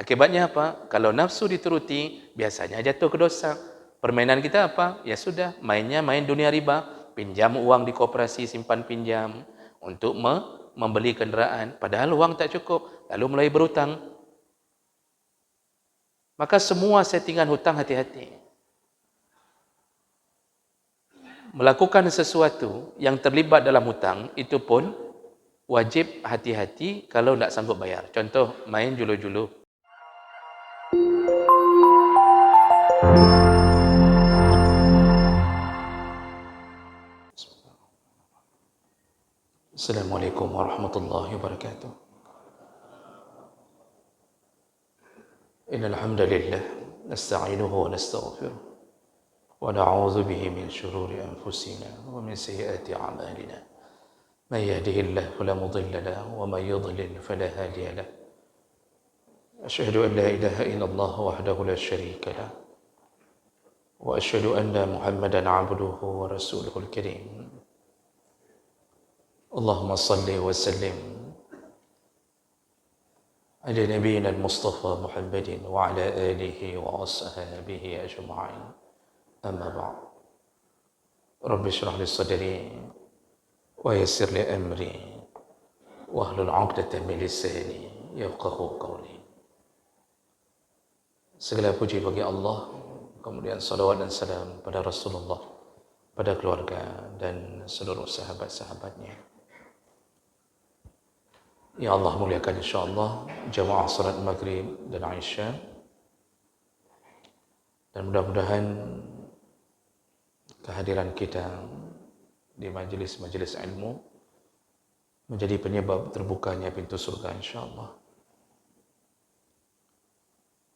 Akibatnya apa? Kalau nafsu dituruti, biasanya jatuh ke dosa. Permainan kita apa? Ya sudah, mainnya main dunia riba, pinjam uang di koperasi simpan pinjam untuk membeli kenderaan, padahal uang tak cukup, lalu mulai berhutang. Maka semua settingan hutang hati-hati. Melakukan sesuatu yang terlibat dalam hutang, itu pun wajib hati-hati kalau tak sanggup bayar. Contoh, main julu-julu. Assalamualaikum warahmatullahi wabarakatuh. Innal hamdalillah nasta'inuhu wa nastaghfiruh wa na'udzu bihi min shururi anfusina wa min sayyiati a'malina. Man yahdihillahu fala mudilla lahu wa man yudlil fala hadiya lahu. Asyhadu an la ilaha illallah wahdahu la syarika lahu wa asyhadu anna Muhammadan 'abduhu wa rasuluhul karim. Allahumma salli wa sallim ala nabiyyina al-Mustafa Muhammadin wa ala alihi wa ashabihi ajma'in. Amma ba'd. Rabbi shrah li sadri wa yassir li amri wa hlul 'uqdatam min lisani yafqahu qawli. Segala puji bagi Allah, kemudian salawat dan salam pada Rasulullah, pada keluarga dan seluruh sahabat-sahabatnya. Ya Allah muliakan insyaAllah jamaah salat maghrib dan Isya, dan mudah-mudahan kehadiran kita di majlis-majlis ilmu menjadi penyebab terbukanya pintu surga insyaAllah.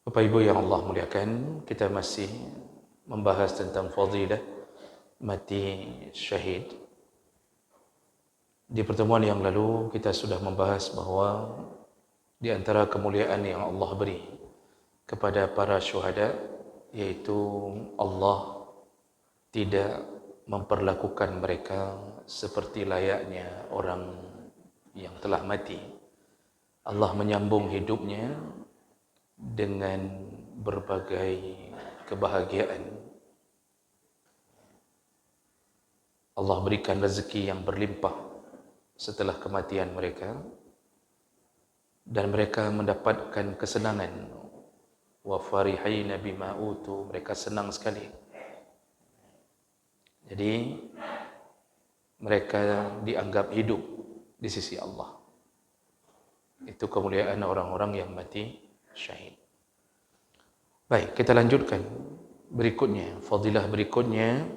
Bapak Ibu yang Allah muliakan, kita masih membahas tentang fadilah mati syahid. Di pertemuan yang lalu kita sudah membahas bahawa di antara kemuliaan yang Allah beri kepada para syuhada, yaitu Allah tidak memperlakukan mereka seperti layaknya orang yang telah mati. Allah menyambung hidupnya dengan berbagai kebahagiaan. Allah berikan rezeki yang berlimpah setelah kematian mereka, dan mereka mendapatkan kesenangan. Wa farihina bima utu, mereka senang sekali. Jadi mereka dianggap hidup di sisi Allah. Itu kemuliaan orang-orang yang mati syahid. Baik, kita lanjutkan berikutnya. Fadilah berikutnya,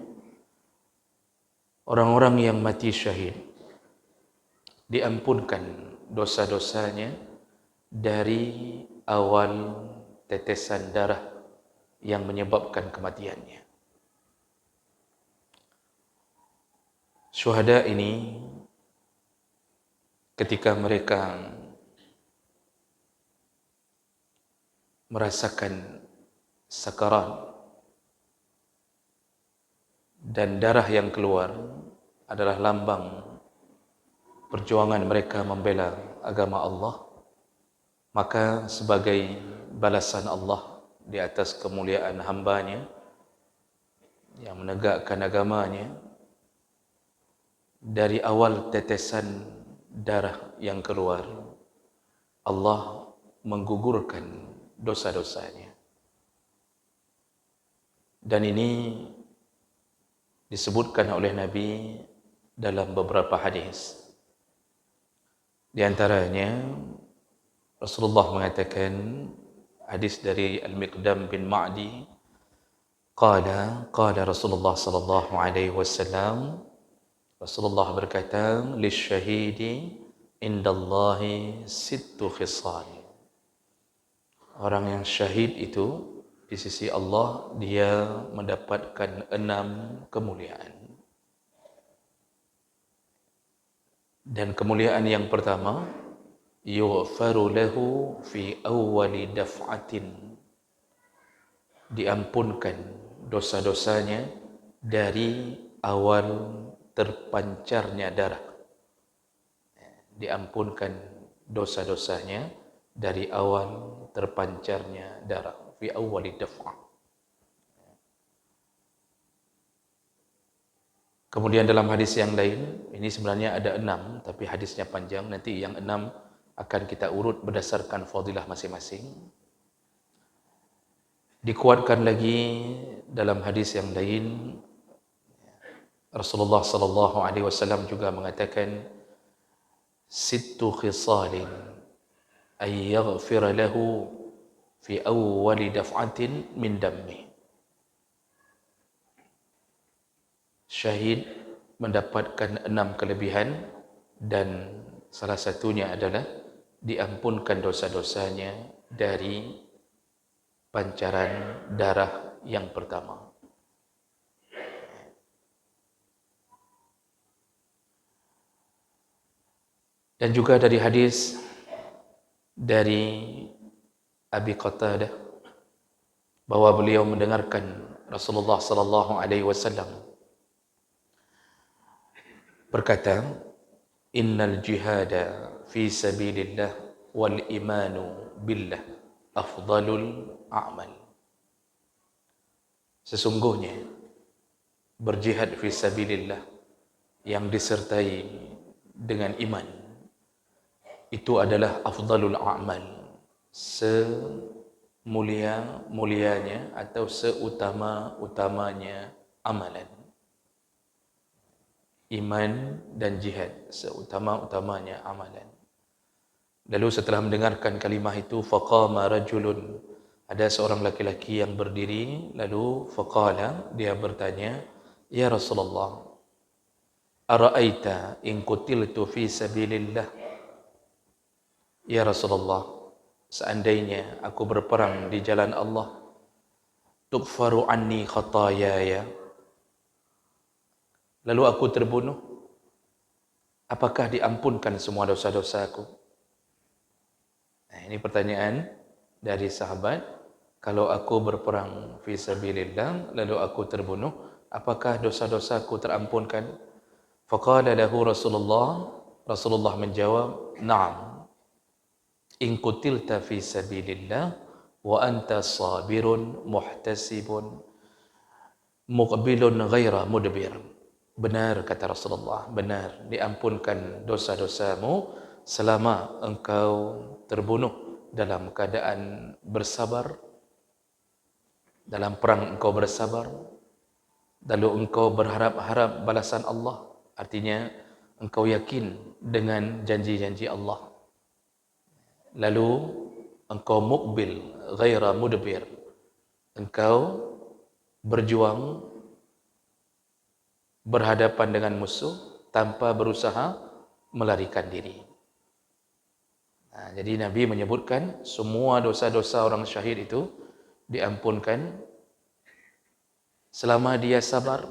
orang-orang yang mati syahid diampunkan dosa-dosanya dari awal tetesan darah yang menyebabkan kematiannya. Syuhada ini ketika mereka merasakan sakarat dan darah yang keluar adalah lambang perjuangan mereka membela agama Allah, maka sebagai balasan Allah di atas kemuliaan hambanya yang menegakkan agamanya, dari awal tetesan darah yang keluar, Allah menggugurkan dosa-dosanya. Dan ini disebutkan oleh Nabi dalam beberapa hadis. Di antaranya Rasulullah mengatakan, hadis dari Al-Miqdam bin Ma'di, qala Rasulullah sallallahu alaihi wasallam, Rasulullah berkata, lisyahidi indallahi sittu khisal. Orang yang syahid itu di sisi Allah, dia mendapatkan 6 kemuliaan. Dan kemuliaan yang pertama, yughfaru lahu fi awwali daf'atin, diampunkan dosa-dosanya dari awal terpancarnya darah. Diampunkan dosa-dosanya dari awal terpancarnya darah, fi awwali daf'ah. Kemudian dalam hadis yang lain, ini sebenarnya ada 6, tapi hadisnya panjang, nanti yang 6 akan kita urut berdasarkan fadilah masing-masing. Dikuatkan lagi dalam hadis yang lain, Rasulullah sallallahu alaihi wasallam juga mengatakan, sittu khisalin ay yaghfir lahu fi awwali daf'atin min dammi. Syahid mendapatkan 6 kelebihan, dan salah satunya adalah diampunkan dosa-dosanya dari pancaran darah yang pertama. Dan juga dari hadis dari Abi Qatadah bahwa beliau mendengarkan Rasulullah sallallahu alaihi wasallam berkata, innal jihada fi sabilillah wal imanu billah afdalul a'mal. Sesungguhnya berjihad fi sabilillah yang disertai dengan iman itu adalah afdalul a'mal, semulia-mulianya atau seutama-utamanya amalan. Iman dan jihad seutama-utamanya amalan. Lalu setelah mendengarkan kalimah itu, faqama rajulun, ada seorang laki-laki yang berdiri, lalu faqala, dia bertanya, ya Rasulullah, ara'aita in qutiltu fi sabilillah? Ya Rasulullah, seandainya aku berperang di jalan Allah, tughfaru anni khatayaya, lalu aku terbunuh, apakah diampunkan semua dosa-dosaku? Nah, ini pertanyaan dari sahabat. Kalau aku berperang fi sabilillah lalu aku terbunuh, apakah dosa-dosaku terampunkan? Faqala lahu Rasulullah menjawab, na'am, in qutilta fi sabilillah wa anta sabirun muhtasibun muqbilun ghaira mudbir. Benar kata Rasulullah, benar, diampunkan dosa-dosamu selama engkau terbunuh dalam keadaan bersabar, dalam perang engkau bersabar, lalu engkau berharap-harap balasan Allah, artinya engkau yakin dengan janji-janji Allah, lalu engkau muqbil ghaira mudbir, engkau berjuang berhadapan dengan musuh tanpa berusaha melarikan diri. Nah, jadi Nabi menyebutkan semua dosa-dosa orang syahid itu diampunkan selama dia sabar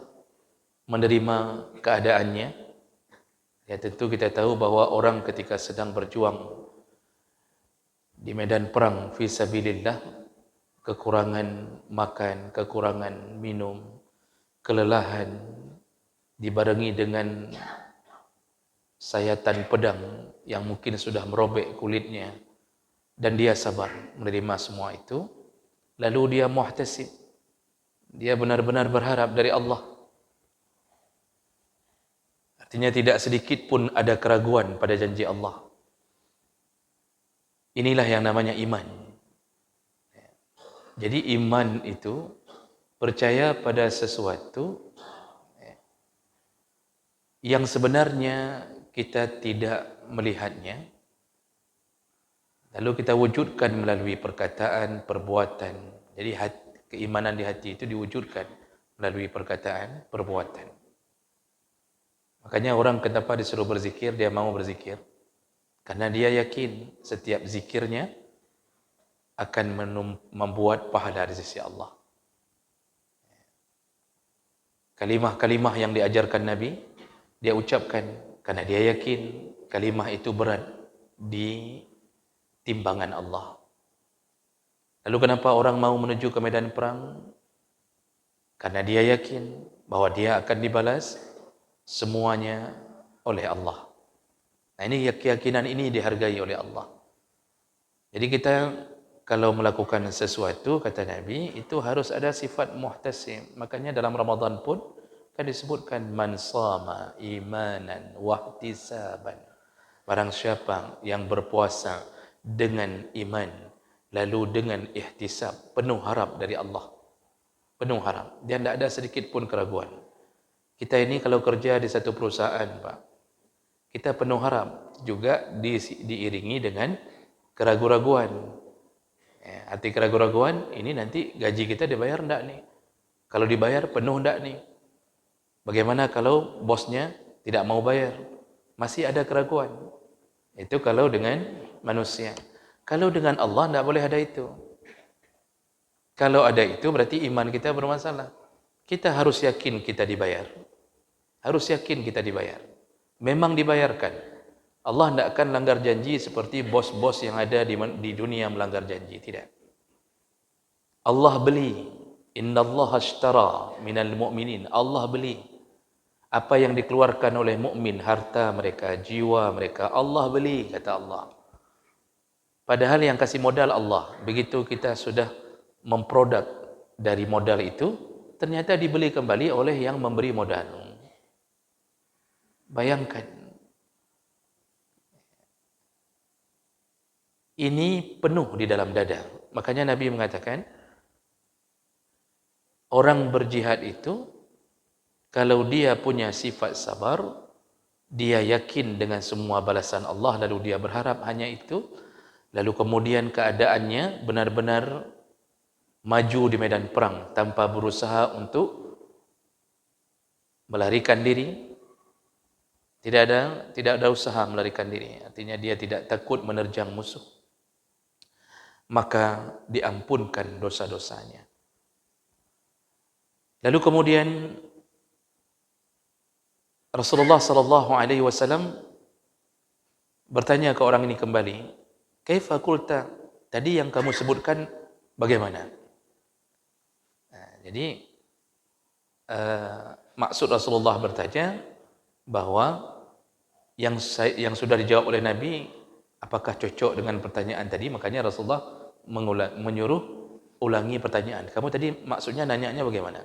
menerima keadaannya. Ya, tentu kita tahu bahwa orang ketika sedang berjuang di medan perang fi sabilillah, kekurangan makan, kekurangan minum, kelelahan, dibarengi dengan sayatan pedang yang mungkin sudah merobek kulitnya, dan dia sabar menerima semua itu, lalu dia muhtasib, dia benar-benar berharap dari Allah, artinya tidak sedikit pun ada keraguan pada janji Allah. Inilah yang namanya iman. Jadi iman itu percaya pada sesuatu yang sebenarnya kita tidak melihatnya, lalu kita wujudkan melalui perkataan, perbuatan. Jadi keimanan di hati itu diwujudkan melalui perkataan, perbuatan. Makanya orang kenapa disuruh berzikir, dia mau berzikir, karena dia yakin setiap zikirnya akan membuat pahala di sisi Allah. Kalimah-kalimah yang diajarkan Nabi, dia ucapkan karena dia yakin kalimah itu berat di timbangan Allah. Lalu kenapa orang mau menuju ke medan perang? Karena dia yakin bahwa dia akan dibalas semuanya oleh Allah. Nah, ini keyakinan ini dihargai oleh Allah. Jadi kita kalau melakukan sesuatu, kata Nabi, itu harus ada sifat muhtasib. Makanya dalam Ramadan pun kan disebutkan man sama imanan wahtisaban. Barang siapa yang berpuasa dengan iman, lalu dengan ihtisab, penuh harap dari Allah. Penuh harap. Dia tidak ada sedikit pun keraguan. Kita ini kalau kerja di satu perusahaan, Pak, kita penuh harap juga diiringi dengan keraguan-raguan. Arti keraguan-raguan, ini nanti gaji kita dibayar enggak nih? Kalau dibayar penuh enggak nih? Bagaimana kalau bosnya tidak mau bayar? Masih ada keraguan. Itu kalau dengan manusia. Kalau dengan Allah enggak boleh ada itu. Kalau ada itu berarti iman kita bermasalah. Kita harus yakin kita dibayar. Harus yakin kita dibayar. Memang dibayarkan. Allah tidak akan langgar janji seperti bos-bos yang ada di dunia melanggar janji. Tidak. Allah beli. Inna Allah ashtara minal mu'minin. Allah beli. Apa yang dikeluarkan oleh mukmin, harta mereka, jiwa mereka, Allah beli, kata Allah. Padahal yang kasih modal Allah. Begitu kita sudah memproduk dari modal itu, ternyata dibeli kembali oleh yang memberi modal. Bayangkan. Ini penuh di dalam dada. Makanya Nabi mengatakan, orang berjihad itu, kalau dia punya sifat sabar, dia yakin dengan semua balasan Allah, lalu dia berharap hanya itu, lalu kemudian keadaannya benar-benar maju di medan perang, tanpa berusaha untuk melarikan diri. Tidak ada usaha melarikan diri. Artinya dia tidak takut menerjang musuh. Maka diampunkan dosa-dosanya. Lalu kemudian Rasulullah sallallahu alaihi wasallam bertanya ke orang ini kembali, "Kaifa qulta?" Tadi yang kamu sebutkan bagaimana? Jadi maksud Rasulullah bertanya bahwa yang sudah dijawab oleh Nabi, apakah cocok dengan pertanyaan tadi? Makanya Rasulullah menyuruh ulangi pertanyaan. Kamu tadi maksudnya nanyanya bagaimana?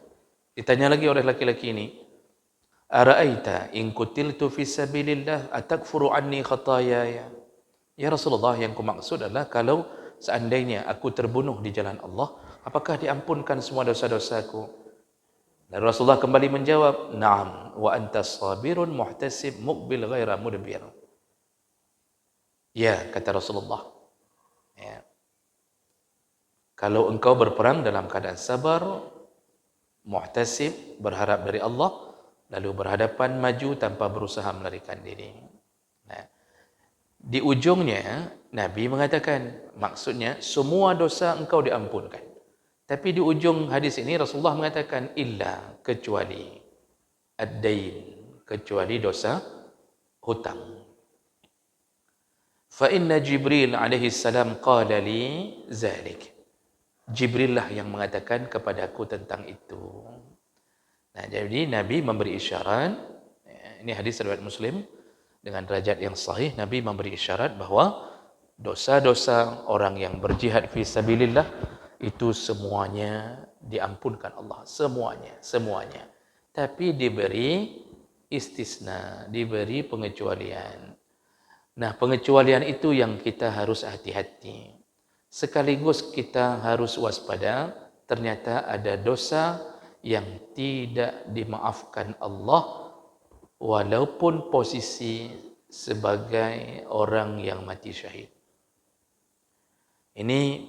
Ditanya lagi oleh laki-laki ini, "Ara'aita in qutiltu fi sabilillah atakfuru anni khataayaya?" Ya Rasulullah, yang kumaksud adalah kalau seandainya aku terbunuh di jalan Allah, apakah diampunkan semua dosa-dosaku? Dan Rasulullah kembali menjawab, "Na'am, wa anta sabirun muhtasib muqbil ghaira mudbir." Ya, kata Rasulullah. Ya. Kalau engkau berperang dalam keadaan sabar, muhtasib, berharap dari Allah, lalu berhadapan maju tanpa berusaha melarikan diri. Nah, di ujungnya Nabi mengatakan, maksudnya semua dosa engkau diampunkan. Tapi di ujung hadis ini Rasulullah mengatakan, illa, kecuali ad-dain, kecuali dosa hutang. Fa inna Jibril alaihi salam qala li zalik. Jibril lah yang mengatakan kepadaku tentang itu. Nah, jadi Nabi memberi isyarat, ini hadis riwayat Muslim dengan derajat yang sahih, Nabi memberi isyarat bahwa dosa-dosa orang yang berjihad fi sabilillah itu semuanya diampunkan Allah, semuanya. Tapi diberi istisna, diberi pengecualian. Nah, pengecualian itu yang kita harus hati-hati. Sekaligus kita harus waspada, ternyata ada dosa yang tidak dimaafkan Allah walaupun posisi sebagai orang yang mati syahid. Ini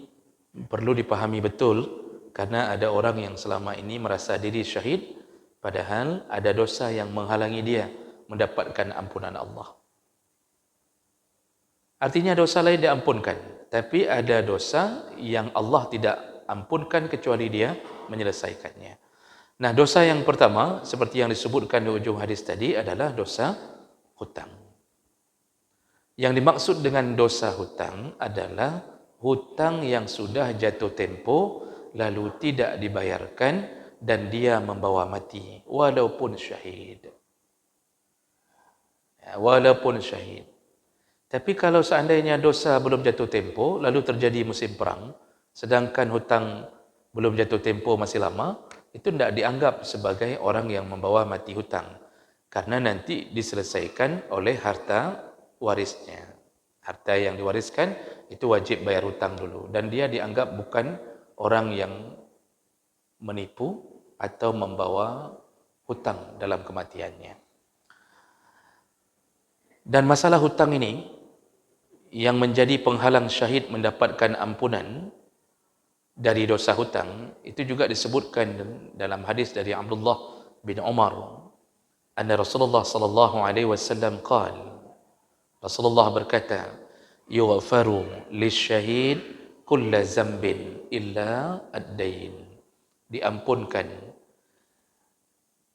perlu dipahami betul, karena ada orang yang selama ini merasa diri syahid, padahal ada dosa yang menghalangi dia mendapatkan ampunan Allah. Artinya dosa lain diampunkan, tapi ada dosa yang Allah tidak ampunkan kecuali dia menyelesaikannya. Nah, dosa yang pertama, seperti yang disebutkan di ujung hadis tadi, adalah dosa hutang. Yang dimaksud dengan dosa hutang adalah hutang yang sudah jatuh tempo, lalu tidak dibayarkan, dan dia membawa mati, walaupun syahid. Walaupun syahid. Tapi kalau seandainya dosa belum jatuh tempo, lalu terjadi musim perang, sedangkan hutang belum jatuh tempo masih lama, itu tidak dianggap sebagai orang yang membawa mati hutang. Karena nanti diselesaikan oleh harta warisnya. Harta yang diwariskan itu wajib bayar hutang dulu. Dan dia dianggap bukan orang yang menipu atau membawa hutang dalam kematiannya. Dan masalah hutang ini yang menjadi penghalang syahid mendapatkan ampunan dari dosa hutang, itu juga disebutkan dalam hadis dari Abdullah bin Umar, anna Rasulullah sallallahu alaihi wasallam qala, Rasulullah berkata, yughfaru lisyahid kulla zambin illa ad-dain. Diampunkan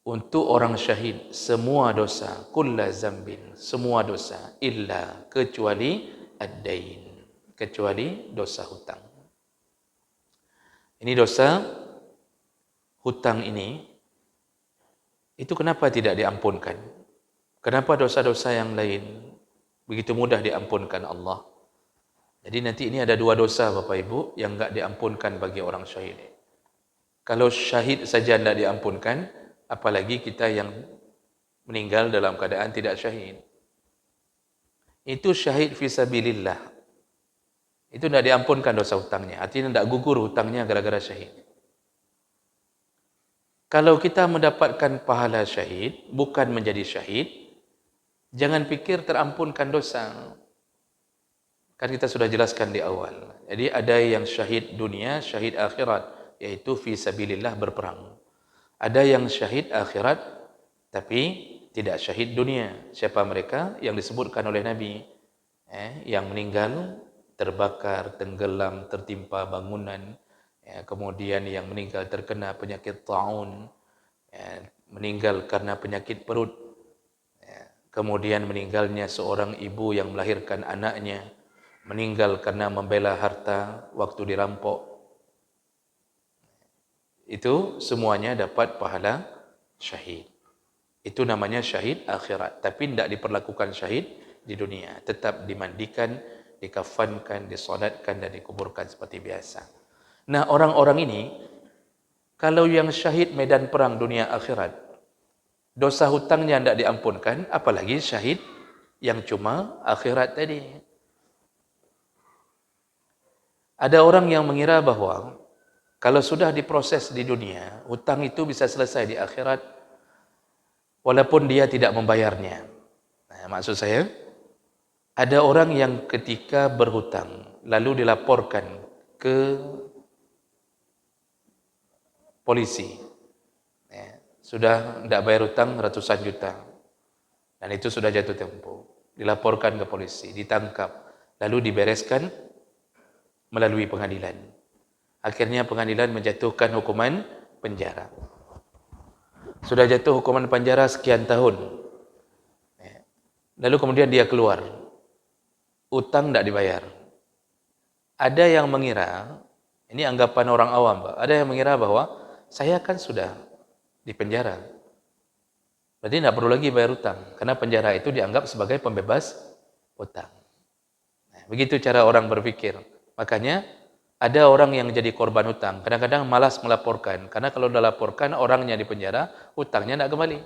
untuk orang syahid semua dosa, kulla zambin, semua dosa, illa, kecuali ad-dain, kecuali dosa hutang. Ini dosa hutang ini, itu kenapa tidak diampunkan? Kenapa dosa-dosa yang lain begitu mudah diampunkan Allah? Jadi nanti ini ada dua dosa Bapak Ibu yang enggak diampunkan bagi orang syahid. Kalau syahid saja tidak diampunkan, apalagi kita yang meninggal dalam keadaan tidak syahid. Itu syahid fisabilillah. Itu tidak diampunkan dosa hutangnya. Artinya tidak gugur hutangnya gara-gara syahid. Kalau kita mendapatkan pahala syahid, bukan menjadi syahid, jangan pikir terampunkan dosa. Kan kita sudah jelaskan di awal. Jadi ada yang syahid dunia, syahid akhirat, yaitu fisabilillah berperang. Ada yang syahid akhirat, tapi tidak syahid dunia. Siapa mereka? Yang disebutkan oleh Nabi. Yang meninggal terbakar, tenggelam, tertimpa bangunan, kemudian yang meninggal terkena penyakit taun, meninggal karena penyakit perut, kemudian meninggalnya seorang ibu yang melahirkan anaknya, meninggal karena membela harta waktu dirampok. Itu semuanya dapat pahala syahid. Itu namanya syahid akhirat. Tapi tidak diperlakukan syahid di dunia. Tetap dimandikan, dikafankan, disolatkan dan dikuburkan seperti biasa. Nah, orang-orang ini, kalau yang syahid medan perang dunia akhirat, dosa hutangnya tidak diampunkan, apalagi syahid yang cuma akhirat tadi. Ada orang yang mengira bahwa kalau sudah diproses di dunia, hutang itu bisa selesai di akhirat, walaupun dia tidak membayarnya. Nah, maksud saya, ada orang yang ketika berhutang, lalu dilaporkan ke polisi, sudah tidak bayar hutang ratusan juta, dan itu sudah jatuh tempo, dilaporkan ke polisi, ditangkap, lalu dibereskan melalui pengadilan. Akhirnya pengadilan menjatuhkan hukuman penjara. Sudah jatuh hukuman penjara sekian tahun, lalu kemudian dia keluar, utang tidak dibayar. Ada yang mengira, ini anggapan orang awam, ada yang mengira bahwa saya kan sudah di penjara, berarti tidak perlu lagi bayar hutang, karena penjara itu dianggap sebagai pembebas hutang. Nah, begitu cara orang berpikir. Makanya ada orang yang jadi korban hutang, kadang-kadang malas melaporkan, karena kalau sudah laporkan orangnya di penjara, hutangnya tidak kembali.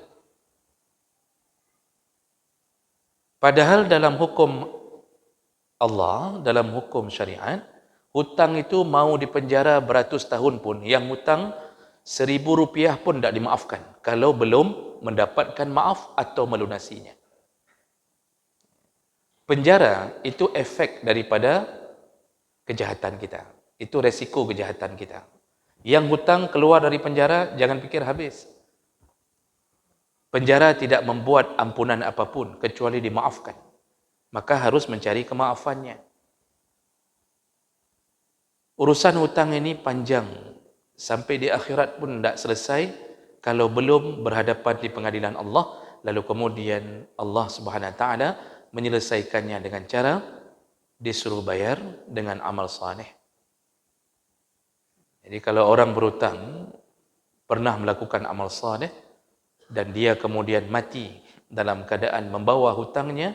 Padahal dalam hukum Allah, dalam hukum syariat, hutang itu mau dipenjara beratus tahun pun, yang hutang Rp1.000 pun tidak dimaafkan, kalau belum mendapatkan maaf atau melunasinya. Penjara itu efek daripada kejahatan kita. Itu resiko kejahatan kita. Yang hutang keluar dari penjara, jangan pikir habis. Penjara tidak membuat ampunan apapun, kecuali dimaafkan. Maka harus mencari kemaafannya. Urusan hutang ini panjang. Sampai di akhirat pun tidak selesai, kalau belum berhadapan di pengadilan Allah, lalu kemudian Allah Subhanahu Wa Taala menyelesaikannya dengan cara disuruh bayar dengan amal saleh. Jadi kalau orang berhutang pernah melakukan amal saleh dan dia kemudian mati dalam keadaan membawa hutangnya,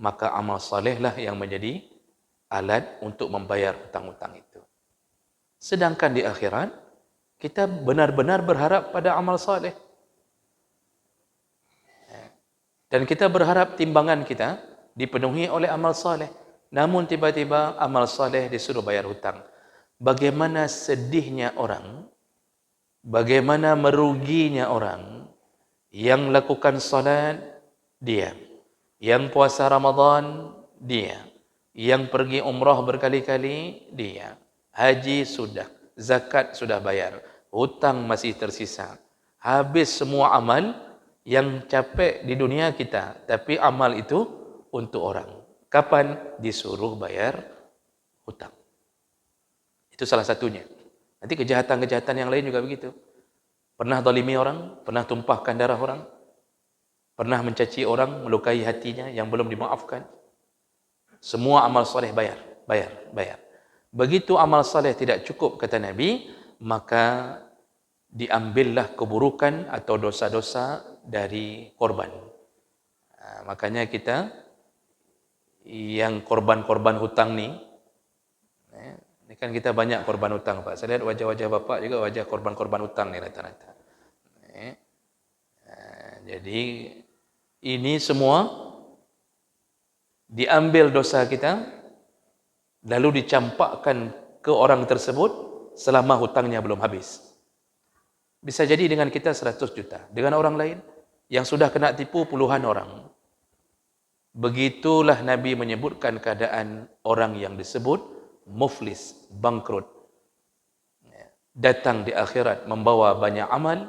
maka amal salehlah yang menjadi alat untuk membayar hutang-hutang itu. Sedangkan di akhirat, kita benar-benar berharap pada amal saleh. Dan kita berharap timbangan kita dipenuhi oleh amal saleh. Namun tiba-tiba amal saleh disuruh bayar hutang. Bagaimana sedihnya orang, bagaimana meruginya orang yang lakukan salat, dia. Yang puasa Ramadan, dia. Yang pergi umrah berkali-kali, dia. Haji sudah, zakat sudah bayar, hutang masih tersisa. Habis semua amal yang capek di dunia kita, tapi amal itu untuk orang. Kapan disuruh bayar hutang? Itu salah satunya. Nanti kejahatan-kejahatan yang lain juga begitu. Pernah zalimi orang, pernah tumpahkan darah orang, pernah mencaci orang, melukai hatinya yang belum dimaafkan. Semua amal soleh bayar. Begitu amal soleh tidak cukup, kata Nabi, maka diambillah keburukan atau dosa-dosa dari korban. Makanya kita yang korban-korban hutang ni, ini kan kita banyak korban hutang, Pak. Saya lihat wajah-wajah Bapak juga wajah korban-korban hutang ni rata-rata. Jadi ini semua diambil dosa kita, lalu dicampakkan ke orang tersebut selama hutangnya belum habis. Bisa jadi dengan kita 100 juta, dengan orang lain yang sudah kena tipu puluhan orang. Begitulah Nabi menyebutkan keadaan orang yang disebut muflis, bangkrut. Datang di akhirat membawa banyak amal,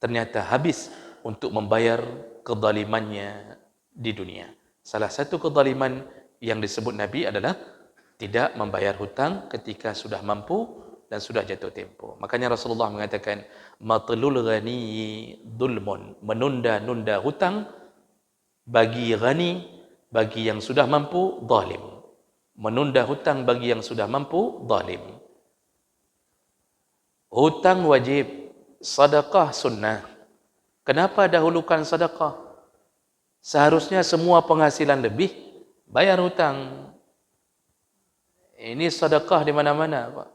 ternyata habis untuk membayar kezalimannya di dunia. Salah satu kezaliman yang disebut Nabi adalah tidak membayar hutang ketika sudah mampu dan sudah jatuh tempoh. Makanya Rasulullah mengatakan, matlul ghani dhulmun, menunda-nunda hutang bagi ghani, bagi yang sudah mampu, zalim. Menunda hutang bagi yang sudah mampu, zalim. Hutang wajib, sedekah sunnah. Kenapa dahulukan sedekah? Seharusnya semua penghasilan lebih bayar hutang. Ini sedekah di mana-mana, Pak.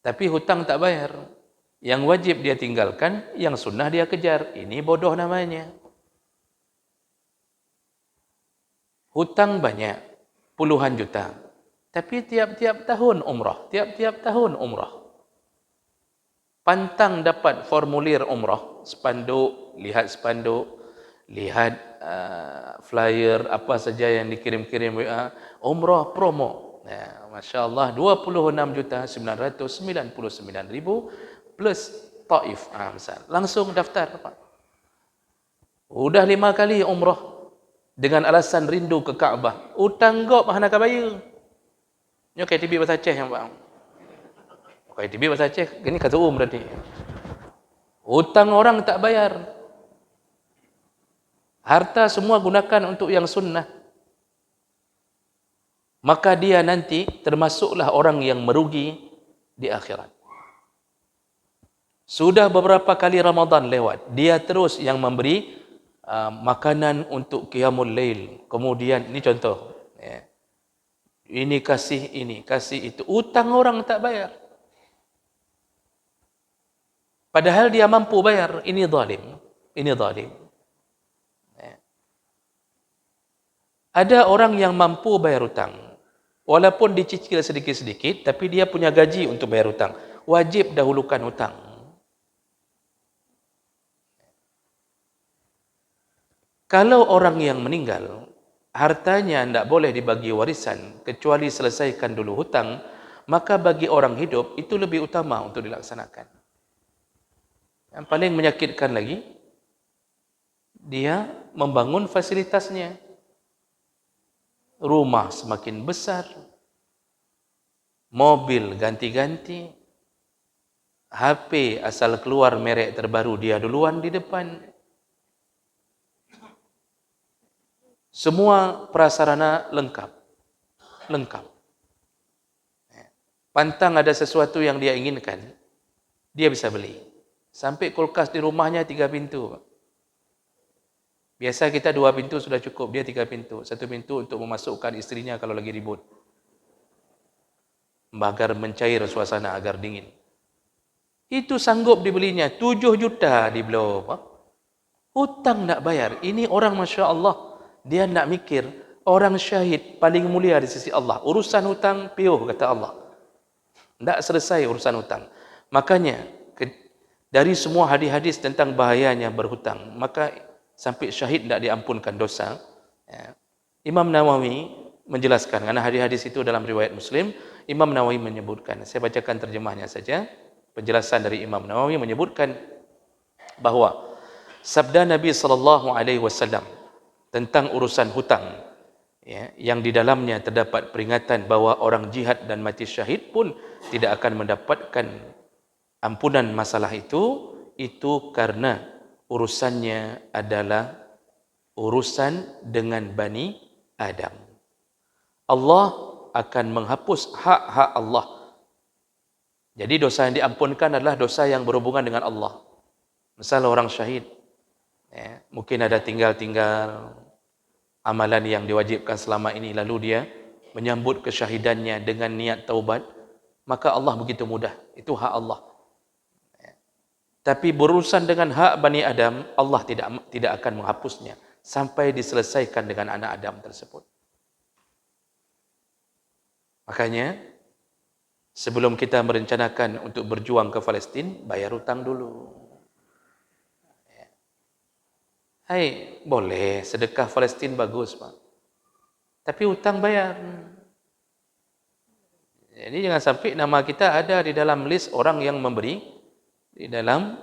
Tapi hutang tak bayar. Yang wajib dia tinggalkan, yang sunnah dia kejar. Ini bodoh namanya. Hutang banyak, puluhan juta. Tapi tiap-tiap tahun umrah, tiap-tiap tahun umrah. Pantang dapat formulir umrah, spanduk, lihat flyer apa saja yang dikirim-kirim WA, umrah promo. Ya, Masya Allah, 26.999.000 plus Taif. Langsung daftar, Pak. Udah 5 kali umrah dengan alasan rindu ke Kaabah. Utang gop hana kabaya. Nyo KTB bahasa Aceh yang Pak. KTB bahasa Aceh, ini kata berarti. Hutang orang tak bayar. Harta semua gunakan untuk yang sunnah. Maka dia nanti termasuklah orang yang merugi di akhirat. Sudah beberapa kali Ramadan lewat, dia terus yang memberi makanan untuk qiyamul lail. Kemudian, ini contoh. Ini kasih itu. Utang orang tak bayar. Padahal dia mampu bayar. Ini zalim. Ada orang yang mampu bayar hutang. Walaupun dicicil sedikit-sedikit, tapi dia punya gaji untuk bayar hutang. Wajib dahulukan hutang. Kalau orang yang meninggal, hartanya tidak boleh dibagi warisan, kecuali selesaikan dulu hutang, maka bagi orang hidup, itu lebih utama untuk dilaksanakan. Yang paling menyakitkan lagi, dia membangun fasilitasnya. Rumah semakin besar, mobil ganti-ganti, HP asal keluar merek terbaru dia duluan di depan. Semua prasarana lengkap. Pantang ada sesuatu yang dia inginkan, dia bisa beli. Sampai kulkas di rumahnya 3 pintu. Biasa kita 2 pintu sudah cukup, dia 3 pintu. 1 pintu untuk memasukkan isterinya kalau lagi ribut. Agar mencair suasana, agar dingin. Itu sanggup dibelinya, 7 juta dibeli. Hutang nak bayar. Ini orang Masya Allah, dia nak mikir, orang syahid paling mulia di sisi Allah. Urusan hutang, piuh kata Allah. Tak selesai urusan hutang. Makanya, dari semua hadis-hadis tentang bahayanya berhutang, maka sampai syahid tak diampunkan dosa. Imam Nawawi menjelaskan, karena hadis-hadis itu dalam riwayat Muslim, Imam Nawawi menyebutkan, saya bacakan terjemahnya saja, penjelasan dari Imam Nawawi menyebutkan bahawa sabda Nabi SAW tentang urusan hutang, yang di dalamnya terdapat peringatan bahawa orang jihad dan mati syahid pun tidak akan mendapatkan ampunan masalah itu karena urusannya adalah urusan dengan Bani Adam. Allah akan menghapus hak-hak Allah. Jadi dosa yang diampunkan adalah dosa yang berhubungan dengan Allah. Misal orang syahid, mungkin ada tinggal-tinggal amalan yang diwajibkan selama ini, lalu dia menyambut kesyahidannya dengan niat taubat, maka Allah begitu mudah. Itu hak Allah. Tapi berurusan dengan hak Bani Adam, Allah tidak akan menghapusnya sampai diselesaikan dengan anak Adam tersebut. Makanya, sebelum kita merencanakan untuk berjuang ke Palestin, bayar hutang dulu. Hai, boleh sedekah Palestin bagus, Pak. Tapi hutang bayar. Jadi jangan sampai nama kita ada di dalam list orang yang memberi di dalam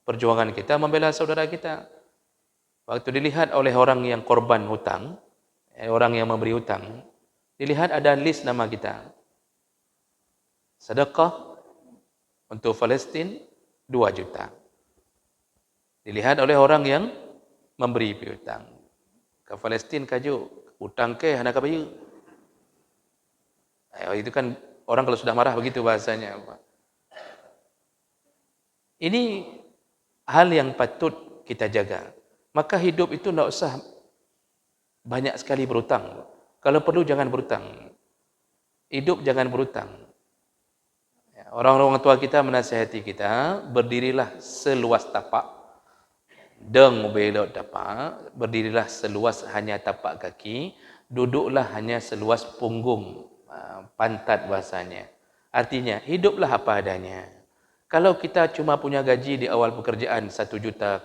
perjuangan kita membela saudara kita. Waktu dilihat oleh orang yang korban hutang, orang yang memberi hutang, dilihat ada list nama kita. Sedekah untuk Palestin 2 juta. Dilihat oleh orang yang memberi hutang. Ke Palestin kaju, hutang ke hendak bayar. Itu kan orang kalau sudah marah begitu bahasanya. Ini hal yang patut kita jaga. Maka hidup itu tidak usah banyak sekali berhutang. Kalau perlu jangan berhutang. Hidup jangan berhutang. Orang-orang tua kita menasihati kita, berdirilah seluas tapak. Deng belok tapak, berdirilah seluas hanya tapak kaki, duduklah hanya seluas punggung, pantat bahasanya. Artinya, hiduplah apa adanya. Kalau kita cuma punya gaji di awal pekerjaan 1,2 juta,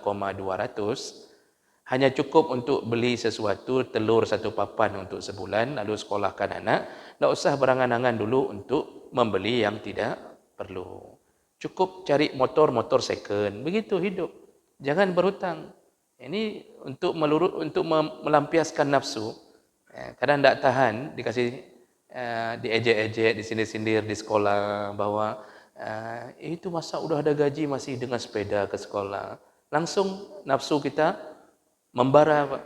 hanya cukup untuk beli sesuatu, telur 1 papan untuk sebulan, lalu sekolahkan anak, tak usah berangan-angan dulu untuk membeli yang tidak perlu. Cukup cari motor second, begitu hidup. Jangan berhutang. Ini untuk melampiaskan nafsu. Kadang tak tahan, dikasih diejek-ejek, disindir-sindir di sekolah bahwa itu masa udah ada gaji masih dengan sepeda ke sekolah. Langsung nafsu kita membara, Pak.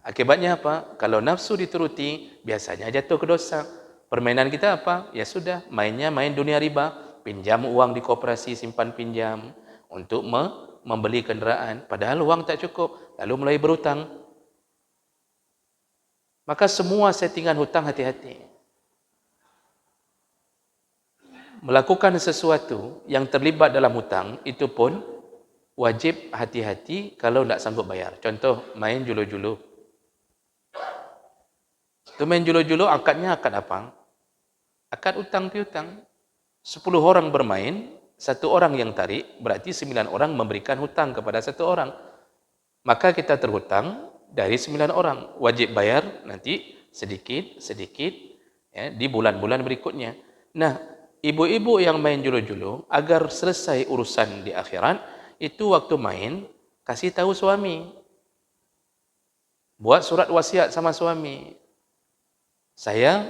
Akibatnya apa? Kalau nafsu dituruti, biasanya jatuh ke dosa. Permainan kita apa? Ya sudah, main dunia riba, pinjam uang di koperasi simpan pinjam untuk membeli kenderaan, padahal uang tak cukup, lalu mulai berhutang. Maka semua settingan hutang hati-hati. Melakukan sesuatu yang terlibat dalam hutang, itu pun wajib hati-hati kalau tak sanggup bayar. Contoh, main julu-julu. Itu main julu-julu, akadnya akad apa? Akad hutang piutang. 10 orang bermain, 1 orang yang tarik, berarti 9 orang memberikan hutang kepada 1 orang. Maka kita terhutang dari 9 orang. Wajib bayar nanti sedikit-sedikit di bulan-bulan berikutnya. Nah, ibu-ibu yang main julu-julu, agar selesai urusan di akhirat, itu waktu main, kasih tahu suami. Buat surat wasiat sama suami. Saya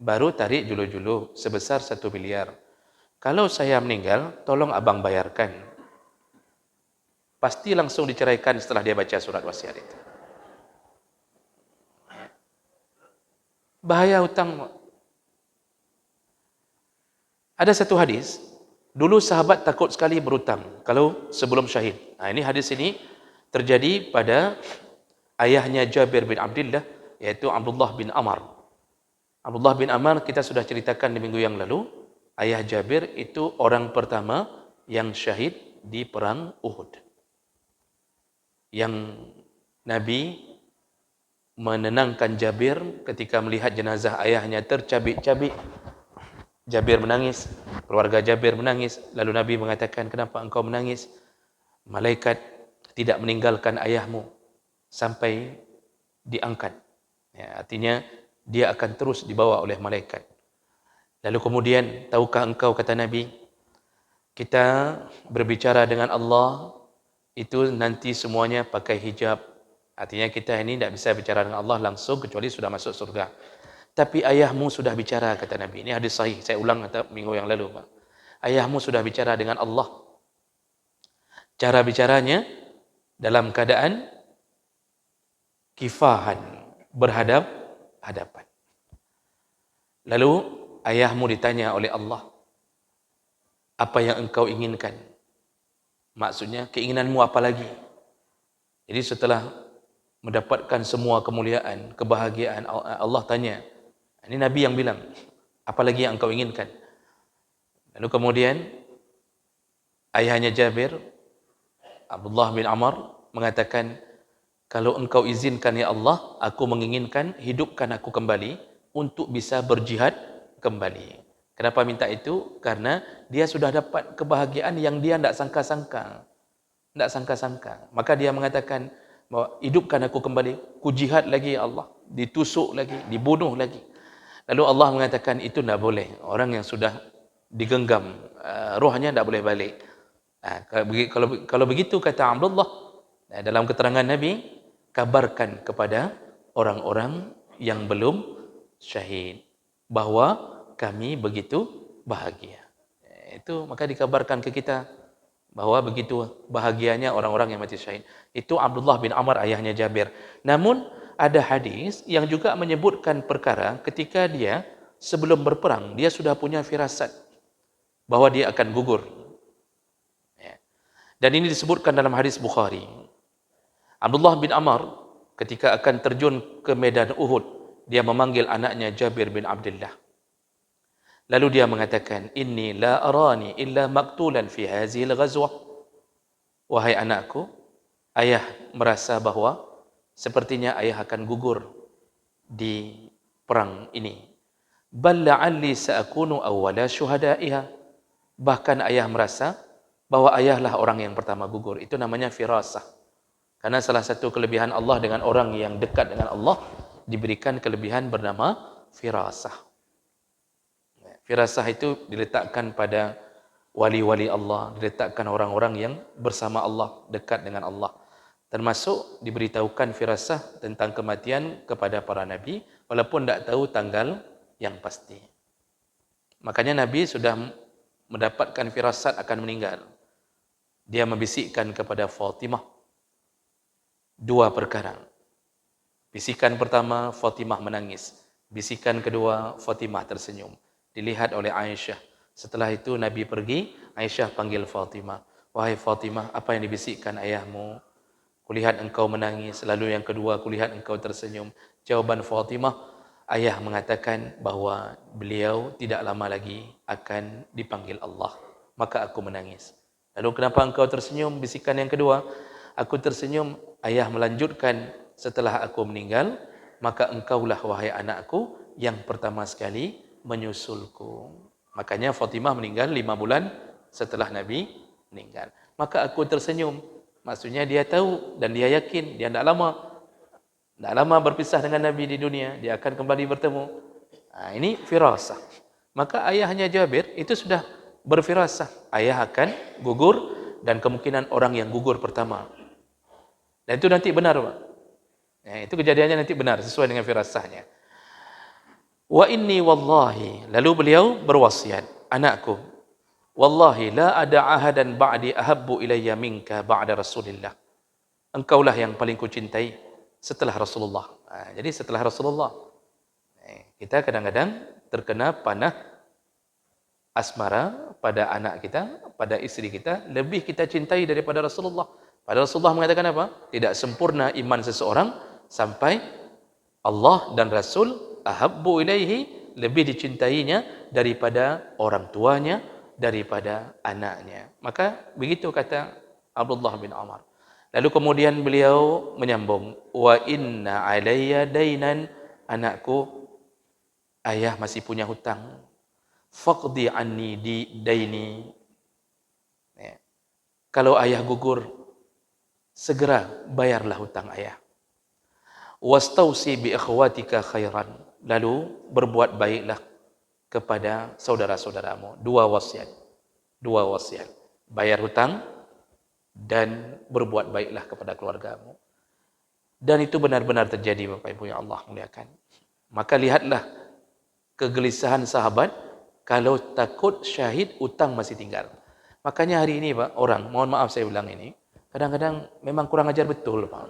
baru tarik julu-julu sebesar 1 miliar. Kalau saya meninggal, tolong abang bayarkan. Pasti langsung diceraikan setelah dia baca surat wasiat itu. Bahaya hutang. Ada satu hadis, dulu sahabat takut sekali berhutang kalau sebelum syahid. Ini hadis ini terjadi pada ayahnya Jabir bin Abdullah, yaitu Abdullah bin Amr. Abdullah bin Amr kita sudah ceritakan di minggu yang lalu. Ayah Jabir itu orang pertama yang syahid di perang Uhud. Yang Nabi menenangkan Jabir ketika melihat jenazah ayahnya tercabik-cabik. Jabir menangis, keluarga Jabir menangis. Lalu Nabi mengatakan, kenapa engkau menangis? Malaikat tidak meninggalkan ayahmu sampai diangkat. Ya, artinya dia akan terus dibawa oleh malaikat. Lalu kemudian, tahukah engkau, kata Nabi, kita berbicara dengan Allah, itu nanti semuanya pakai hijab. Artinya kita ini tidak bisa bicara dengan Allah langsung kecuali sudah masuk surga. Tapi ayahmu sudah bicara, kata Nabi. Ini hadis sahih, saya ulang kata minggu yang lalu, Pak. Ayahmu sudah bicara dengan Allah. Cara bicaranya dalam keadaan kifahan, berhadap-hadapan. Lalu ayahmu ditanya oleh Allah, apa yang engkau inginkan? Maksudnya, keinginanmu apa lagi? Jadi setelah mendapatkan semua kemuliaan, kebahagiaan, Allah tanya, ini Nabi yang bilang, apa lagi yang engkau inginkan? Lalu kemudian ayahnya Jabir, Abdullah bin Amr, mengatakan, kalau engkau izinkan ya Allah, aku menginginkan hidupkan aku kembali untuk bisa berjihad kembali. Kenapa minta itu? Karena dia sudah dapat kebahagiaan yang dia tidak sangka-sangka. Tidak sangka-sangka. Maka dia mengatakan, bahwa hidupkan aku kembali, ku jihad lagi ya Allah, ditusuk lagi, dibunuh lagi. Lalu Allah mengatakan, itu tidak boleh. Orang yang sudah digenggam, rohnya tidak boleh balik. Kalau begitu, kata Abdullah, dalam keterangan Nabi, kabarkan kepada orang-orang yang belum syahid bahwa kami begitu bahagia. Itu maka dikabarkan ke kita bahwa begitu bahagianya orang-orang yang mati syahid. Itu Abdullah bin Amr, ayahnya Jabir. Namun ada hadis yang juga menyebutkan perkara ketika dia sebelum berperang, dia sudah punya firasat bahwa dia akan gugur. Dan ini disebutkan dalam hadis Bukhari. Abdullah bin Amr ketika akan terjun ke medan Uhud, dia memanggil anaknya Jabir bin Abdullah. Lalu dia mengatakan, inni la arani illa maktulan fi hazil ghazwah. Wahai anakku, ayah merasa bahwa sepertinya ayah akan gugur di perang ini. Bal la'alli sa'akunu awwala syuhada'iha. Bahkan ayah merasa bahwa ayahlah orang yang pertama gugur. Itu namanya firasah. Karena salah satu kelebihan Allah dengan orang yang dekat dengan Allah, diberikan kelebihan bernama firasah. Firasah itu diletakkan pada wali-wali Allah, diletakkan orang-orang yang bersama Allah, dekat dengan Allah. Termasuk diberitahukan firasah tentang kematian kepada para nabi, walaupun tidak tahu tanggal yang pasti. Makanya Nabi sudah mendapatkan firasat akan meninggal. Dia membisikkan kepada Fatimah dua perkara. Bisikan pertama, Fatimah menangis. Bisikan kedua, Fatimah tersenyum. Dilihat oleh Aisyah. Setelah itu Nabi pergi, Aisyah panggil Fatimah. Wahai Fatimah, apa yang dibisikkan ayahmu? Kulihat engkau menangis. Lalu yang kedua, kulihat engkau tersenyum. Jawaban Fatimah, ayah mengatakan bahawa beliau tidak lama lagi akan dipanggil Allah. Maka aku menangis. Lalu kenapa engkau tersenyum? Bisikan yang kedua, aku tersenyum, ayah melanjutkan, setelah aku meninggal, maka engkaulah wahai anakku yang pertama sekali menyusulku. Makanya Fatimah meninggal 5 bulan setelah Nabi meninggal. Maka aku tersenyum. Maksudnya dia tahu dan dia yakin dia tidak lama berpisah dengan Nabi di dunia, dia akan kembali bertemu. Ini firasah. Maka ayahnya Jabir itu sudah berfirasah, ayah akan gugur dan kemungkinan orang yang gugur pertama. Dan itu nanti benar, Pak. Itu kejadiannya nanti benar sesuai dengan firasahnya. Wa inni wallahi, lalu beliau berwasiat, anakku, wallahi la ada ahadan ba'di ahabbu ilayya minka ba'da Rasulillah. Engkaulah yang paling kucintai setelah Rasulullah. Jadi setelah Rasulullah, kita kadang-kadang terkena panah asmara pada anak kita, pada istri kita, lebih kita cintai daripada Rasulullah. Padahal Rasulullah mengatakan apa? Tidak sempurna iman seseorang sampai Allah dan Rasul ahabbu ilaihi, lebih dicintainya daripada orang tuanya, daripada anaknya. Maka begitu kata Abdullah bin Umar. Lalu kemudian beliau menyambung, wa inna alayya dainan, anakku, ayah masih punya hutang. Faqdi anni di daini. Ya. Kalau ayah gugur, segera bayarlah hutang ayah. Wastausi bi ikhwatika khairan. Lalu berbuat baiklah kepada saudara-saudaramu. Dua wasiat. Dua wasiat. Bayar hutang dan berbuat baiklah kepada keluargamu. Dan itu benar-benar terjadi, Bapak Ibu yang Allah muliakan. Maka lihatlah kegelisahan sahabat kalau takut syahid, utang masih tinggal. Makanya hari ini Pak, orang, mohon maaf saya ulang ini, kadang-kadang memang kurang ajar betul Pak.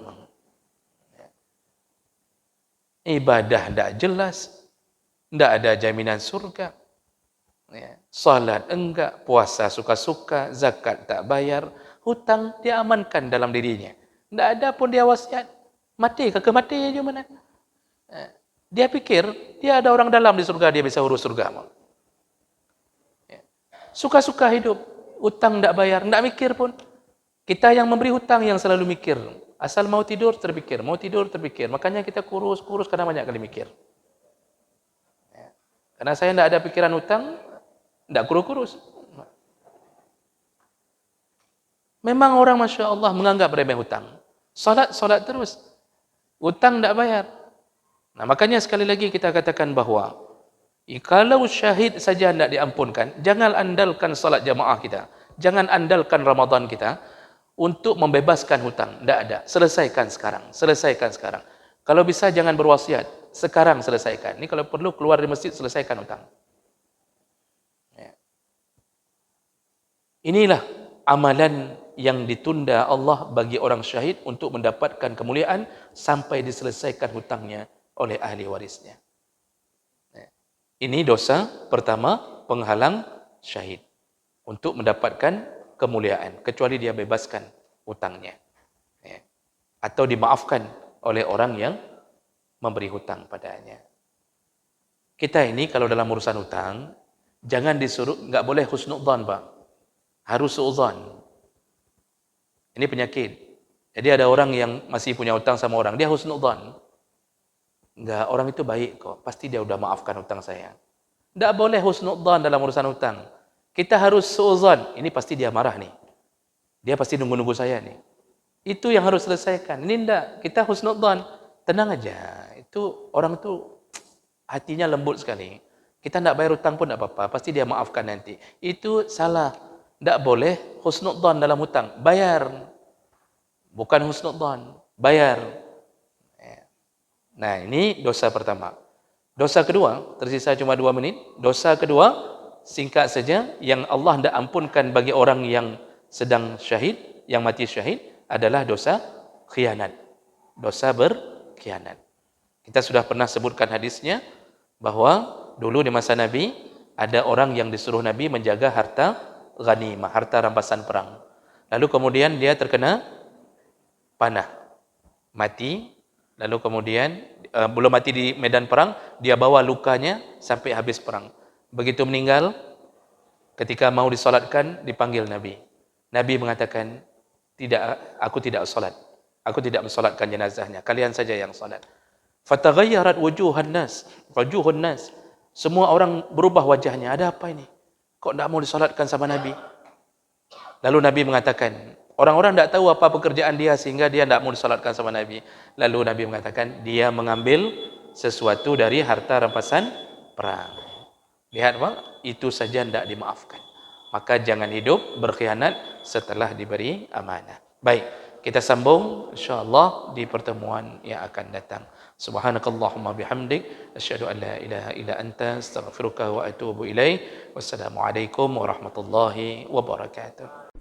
Ibadah tidak jelas, tidak ada jaminan surga. Salat enggak, puasa suka-suka, zakat tak bayar, hutang dia amankan dalam dirinya. Tidak ada pun dia wasiat. Mati, kekeh mati aja mana. Dia pikir dia ada orang dalam di surga, dia bisa urus surga. Suka-suka hidup, hutang tidak bayar, tidak mikir pun. Kita yang memberi hutang yang selalu mikir. Asal mau tidur terpikir, mau tidur terpikir. Makanya kita kurus karena banyak kali mikir. Karena saya tidak ada pikiran hutang, tidak kurus. Memang orang Masya Allah menganggap remeh hutang. Salat terus. Hutang tidak bayar. Nah, makanya sekali lagi kita katakan bahawa kalau syahid saja tidak diampunkan, jangan andalkan salat jamaah kita. Jangan andalkan Ramadan kita untuk membebaskan hutang. Tidak ada. Selesaikan sekarang. Kalau bisa jangan berwasiat. Sekarang selesaikan. Ini kalau perlu keluar dari masjid, selesaikan hutang. Inilah amalan yang ditunda Allah bagi orang syahid untuk mendapatkan kemuliaan sampai diselesaikan hutangnya oleh ahli warisnya. Ini dosa pertama, penghalang syahid untuk mendapatkan kemuliaan, kecuali dia bebaskan hutangnya. Atau dimaafkan oleh orang yang memberi hutang padanya. Kita ini kalau dalam urusan hutang, jangan disuruh, enggak boleh husnudzan, Pak. Harus suudzan. Ini penyakit. Jadi ada orang yang masih punya hutang sama orang, dia husnudzan. Enggak, orang itu baik kok. Pasti dia udah maafkan hutang saya. Enggak boleh husnudzan dalam urusan hutang. Kita harus suudzan. Ini pasti dia marah nih. Dia pasti nunggu-nunggu saya nih. Itu yang harus selesaikan. Ini enggak. Kita husnudzan. Tenang aja. Itu orang itu hatinya lembut sekali. Kita enggak bayar hutang pun enggak apa-apa. Pasti dia maafkan nanti. Itu salah. Enggak boleh husnudzan dalam hutang. Bayar. Bukan husnudzan. Bayar. Nah, ini dosa pertama. Dosa kedua, tersisa cuma 2 menit. Dosa kedua, singkat saja, yang Allah tidak ampunkan bagi orang yang sedang syahid, yang mati syahid, adalah dosa khianat. Dosa berkhianat. Kita sudah pernah sebutkan hadisnya, bahwa dulu di masa Nabi, ada orang yang disuruh Nabi menjaga harta ghanimah, harta rampasan perang. Lalu kemudian dia terkena panah, mati. Lalu kemudian belum mati di medan perang, dia bawa lukanya sampai habis perang. Begitu meninggal, ketika mau disolatkan, dipanggil Nabi. Nabi mengatakan, aku tidak solat. Aku tidak mensolatkan jenazahnya. Kalian saja yang solat. Fataghayyarat wujuhun nas. Semua orang berubah wajahnya. Ada apa ini? Kok tidak mau disolatkan sama Nabi? Lalu Nabi mengatakan, orang-orang tidak tahu apa pekerjaan dia sehingga dia tidak mau disolatkan sama Nabi. Lalu Nabi mengatakan, dia mengambil sesuatu dari harta rampasan perang. Lihat Pak, itu saja tidak dimaafkan. Maka jangan hidup berkhianat setelah diberi amanah. Baik, kita sambung insyaAllah di pertemuan yang akan datang. Subhanakallahumma bihamdik, asyhadu an la ilaha illa anta, astaghfiruka wa atubu ilaih. Wassalamualaikum warahmatullahi wabarakatuh.